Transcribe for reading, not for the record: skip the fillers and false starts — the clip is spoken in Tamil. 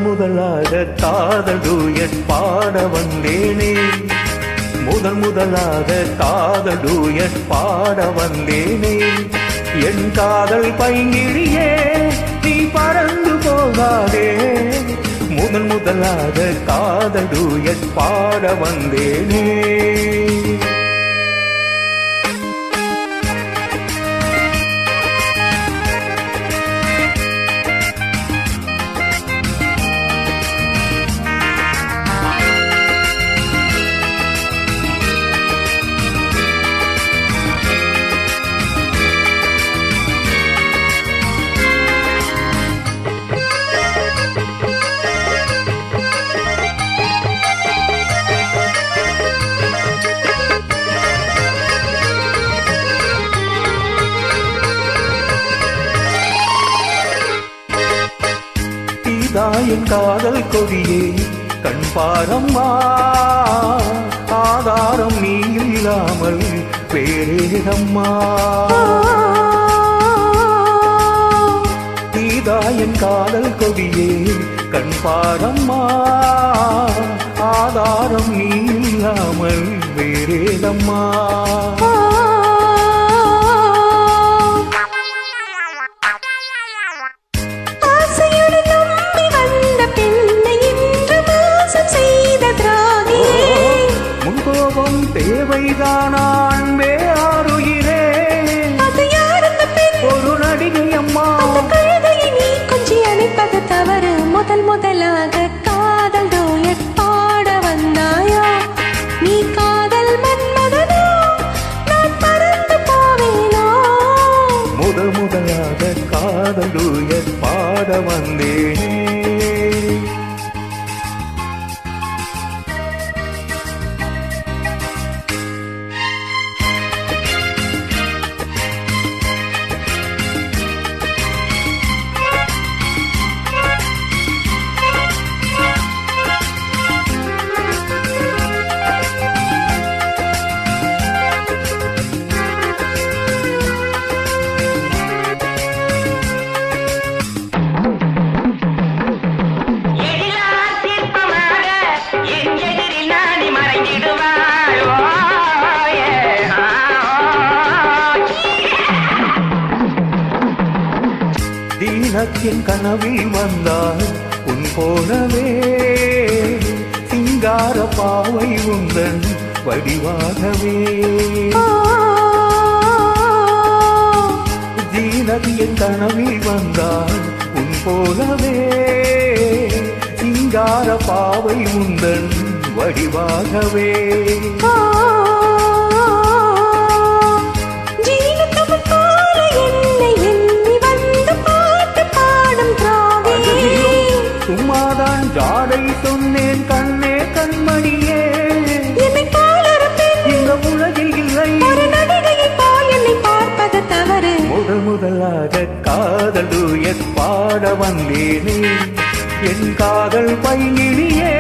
முதலாக காதல் டூயட் பாட வந்தேனே, முதலாக காதல் டூயட் பாட வந்தேனே. என் காதல் பைங்கிழியே நீ பறந்து போகாதே, முதலாக காதல் டூயட் பாட வந்தேனே. என் காதல் கொடியே கண் பாரம்மா, ஆதாரம் நீ இல்லாமல் வேறேதம்மா. என் காதல் கொடியே கண் பாரம்மா, ஆதாரம் நீ இல்லாமல் வேறேதம்மா. தேவைதான் அன்பே ஆறுகிறே, ஒரு நடிகை அம்மா. நீ கொஞ்சி அணைப்பது தவறு, முதலாக காதல் டூயட் பாட வந்தாயா? நீ காதல் மன்மதனோ, நான் பறந்து போவேனோ? முதலாக காதல் டூயட் பாட வந்தேனே. என் கனவில் வந்தால் உன் போலவே சிங்கார பாவை உந்தன் வடிவாகவே. என் கனவில் வந்தால் உன் போலவே சிங்கார பாவை உந்தன் வடிவாகவே. சும்மாதான் ஜாடை சொன்னேன் கண்ணே கண்மணியே, இந்த உலகில் இல்லை என்னை பார்ப்பது தவறு. முதலாக காதல் டூயட் பாட வந்தேனே, என் காதல் பைங்கிழியே